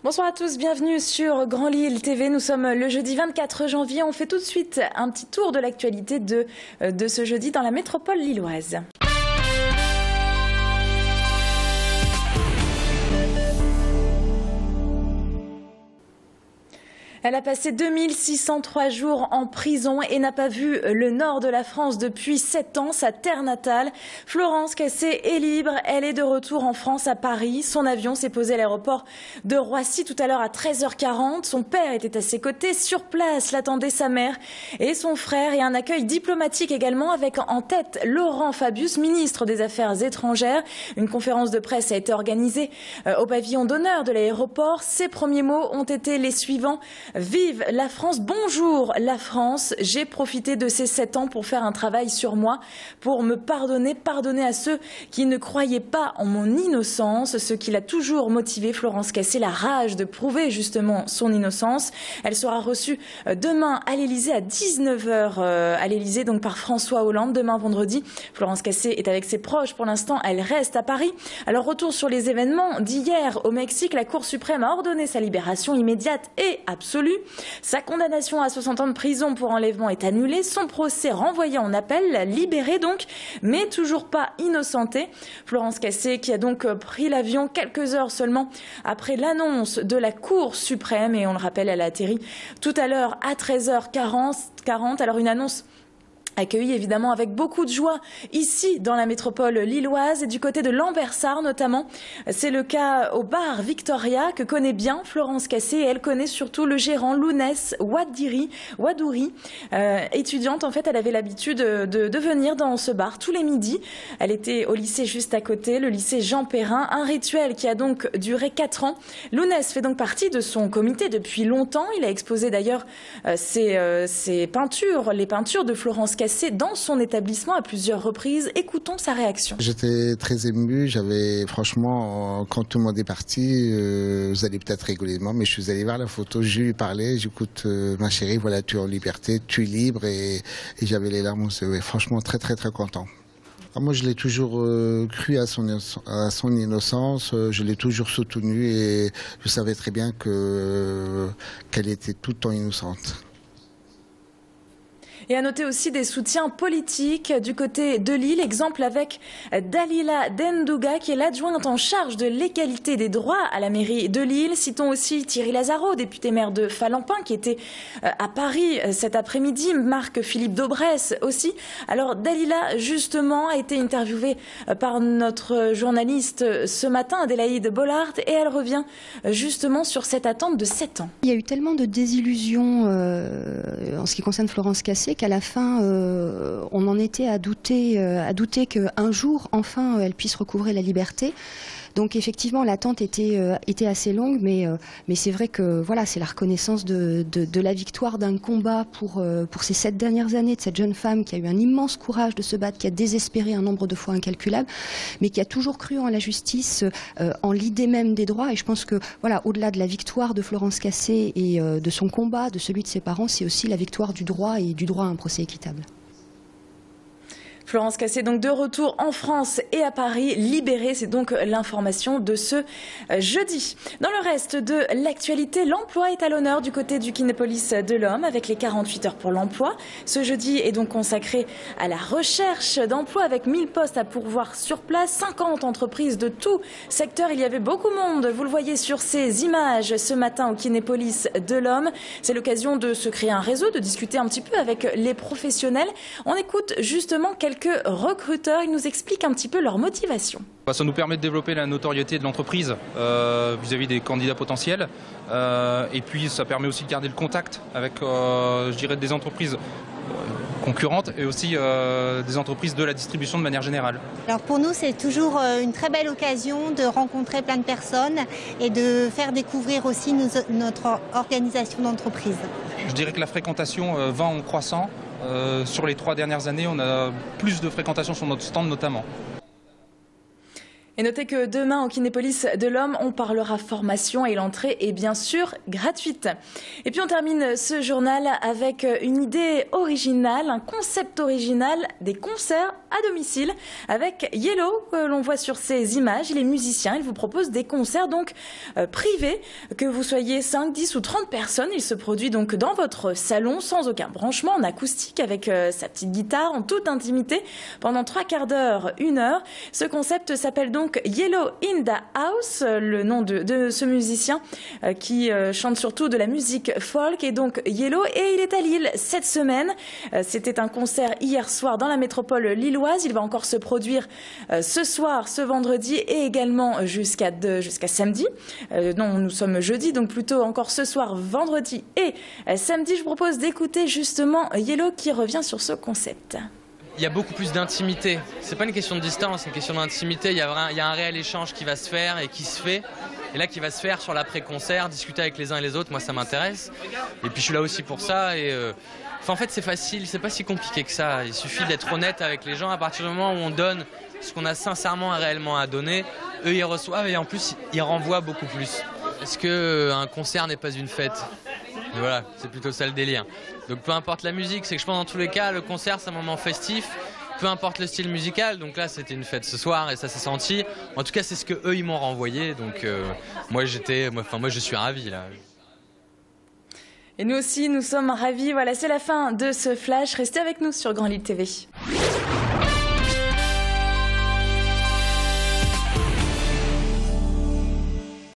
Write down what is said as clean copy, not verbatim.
Bonsoir à tous, bienvenue sur Grand Lille TV. Nous sommes le jeudi 24 janvier. On fait tout de suite un petit tour de l'actualité de ce jeudi dans la métropole lilloise. Elle a passé 2603 jours en prison et n'a pas vu le nord de la France depuis 7 ans, sa terre natale. Florence Cassé est libre, elle est de retour en France à Paris. Son avion s'est posé à l'aéroport de Roissy tout à l'heure à 13h40. Son père était à ses côtés. Sur place l'attendait sa mère et son frère, et un accueil diplomatique également avec en tête Laurent Fabius, ministre des Affaires étrangères. Une conférence de presse a été organisée au pavillon d'honneur de l'aéroport. Ses premiers mots ont été les suivants. Vive la France, bonjour la France, j'ai profité de ces 7 ans pour faire un travail sur moi, pour me pardonner à ceux qui ne croyaient pas en mon innocence, ce qui l'a toujours motivé, Florence Cassé, la rage de prouver justement son innocence. Elle sera reçue demain à l'Élysée à 19h à l'Élysée, donc par François Hollande, demain vendredi. Florence Cassé est avec ses proches, pour l'instant elle reste à Paris. Alors retour sur les événements d'hier au Mexique, la Cour suprême a ordonné sa libération immédiate et absolue. Sa condamnation à 60 ans de prison pour enlèvement est annulée. Son procès renvoyé en appel, libéré donc, mais toujours pas innocenté. Florence Cassé qui a donc pris l'avion quelques heures seulement après l'annonce de la Cour suprême. Et on le rappelle, elle a atterri tout à l'heure à 13h40. Alors une annonce accueilli évidemment avec beaucoup de joie ici dans la métropole lilloise et du côté de Lambersart notamment. C'est le cas au bar Victoria que connaît bien Florence Cassé, et elle connaît surtout le gérant Lounès Wadouri. Étudiante en fait, elle avait l'habitude de venir dans ce bar tous les midis. Elle était au lycée juste à côté, le lycée Jean Perrin, un rituel qui a donc duré 4 ans. Lounès fait donc partie de son comité depuis longtemps. Il a exposé d'ailleurs ses peintures, les peintures de Florence Cassé dans son établissement à plusieurs reprises. Écoutons sa réaction. J'étais très ému, franchement, quand tout le monde est parti, vous allez peut-être rigoler de moi, mais je suis allé voir la photo, je lui ai parlé, j'écoute ma chérie, voilà, tu es en liberté, tu es libre, et j'avais les larmes aux yeux. Franchement, très très très content. Alors moi, je l'ai toujours cru à son innocence, je l'ai toujours soutenu et je savais très bien qu'elle était tout le temps innocente. Et à noter aussi des soutiens politiques du côté de Lille, exemple avec Dalila Dendouga qui est l'adjointe en charge de l'égalité des droits à la mairie de Lille. Citons aussi Thierry Lazaro, député maire de Falampin qui était à Paris cet après-midi, Marc-Philippe Daubresse aussi. Alors Dalila justement a été interviewée par notre journaliste ce matin, Adélaïde Bollard, et elle revient justement sur cette attente de 7 ans. Il y a eu tellement de désillusions en ce qui concerne Florence Cassé qu'à la fin, on en était à douter qu'un jour, enfin, elle puisse recouvrer la liberté. Donc effectivement, l'attente était assez longue, mais c'est vrai que voilà, c'est la reconnaissance de la victoire d'un combat pour ces 7 dernières années, de cette jeune femme qui a eu un immense courage de se battre, qui a désespéré un nombre de fois incalculable, mais qui a toujours cru en la justice, en l'idée même des droits. Et je pense que voilà, au-delà de la victoire de Florence Cassé et de son combat, de celui de ses parents, c'est aussi la victoire du droit et du droit à un procès équitable. Florence Cassé donc de retour en France et à Paris, libérée, c'est donc l'information de ce jeudi. Dans le reste de l'actualité, l'emploi est à l'honneur du côté du Kinépolis de l'Homme avec les 48 heures pour l'emploi. Ce jeudi est donc consacré à la recherche d'emploi avec 1000 postes à pourvoir sur place, 50 entreprises de tout secteur. Il y avait beaucoup de monde, vous le voyez sur ces images ce matin au Kinépolis de l'Homme. C'est l'occasion de se créer un réseau, de discuter un petit peu avec les professionnels. On écoute justement quelques recruteurs, ils nous expliquent un petit peu leur motivation. Ça nous permet de développer la notoriété de l'entreprise vis-à-vis des candidats potentiels et puis ça permet aussi de garder le contact avec je dirais des entreprises concurrentes et aussi des entreprises de la distribution de manière générale. Alors pour nous, c'est toujours une très belle occasion de rencontrer plein de personnes et de faire découvrir aussi notre organisation d'entreprise. Je dirais que la fréquentation va en croissant. Sur les 3 dernières années, on a plus de fréquentation sur notre stand notamment. Et notez que demain, au Kinépolis de l'Homme, on parlera formation et l'entrée est bien sûr gratuite. Et puis on termine ce journal avec une idée originale, un concept original des concerts à domicile avec Yellow, que l'on voit sur ces images. Il est musicien, il vous propose des concerts donc privés, que vous soyez 5, 10 ou 30 personnes. Il se produit donc dans votre salon sans aucun branchement, en acoustique, avec sa petite guitare, en toute intimité, pendant 3 quarts d'heure, 1 heure. Ce concept s'appelle donc Yellow in the House, le nom de ce musicien qui chante surtout de la musique folk, et donc Yellow, et il est à Lille cette semaine. C'était un concert hier soir dans la métropole lilloise. Il va encore se produire ce soir, ce vendredi et également jusqu'à samedi. Non, nous sommes jeudi, donc plutôt encore ce soir, vendredi et samedi. Je vous propose d'écouter justement Yellow qui revient sur ce concept. Il y a beaucoup plus d'intimité. C'est pas une question de distance, c'est une question d'intimité. Il y a un réel échange qui va se faire et qui se fait. Et là, qui va se faire sur l'après-concert, discuter avec les uns et les autres. Moi, ça m'intéresse. Et puis, je suis là aussi pour ça. Et en fait, c'est facile. C'est pas si compliqué que ça. Il suffit d'être honnête avec les gens. À partir du moment où on donne ce qu'on a sincèrement et réellement à donner, eux, ils reçoivent et en plus, ils renvoient beaucoup plus. Est-ce qu'un concert n'est pas une fête ? Et voilà, c'est plutôt ça le délire. Donc peu importe la musique, c'est que je pense dans tous les cas, le concert c'est un moment festif, peu importe le style musical. Donc là c'était une fête ce soir et ça s'est senti. En tout cas c'est ce que eux ils m'ont renvoyé. Donc moi je suis ravi là. Et nous aussi nous sommes ravis. Voilà, c'est la fin de ce flash. Restez avec nous sur Grand Lille TV.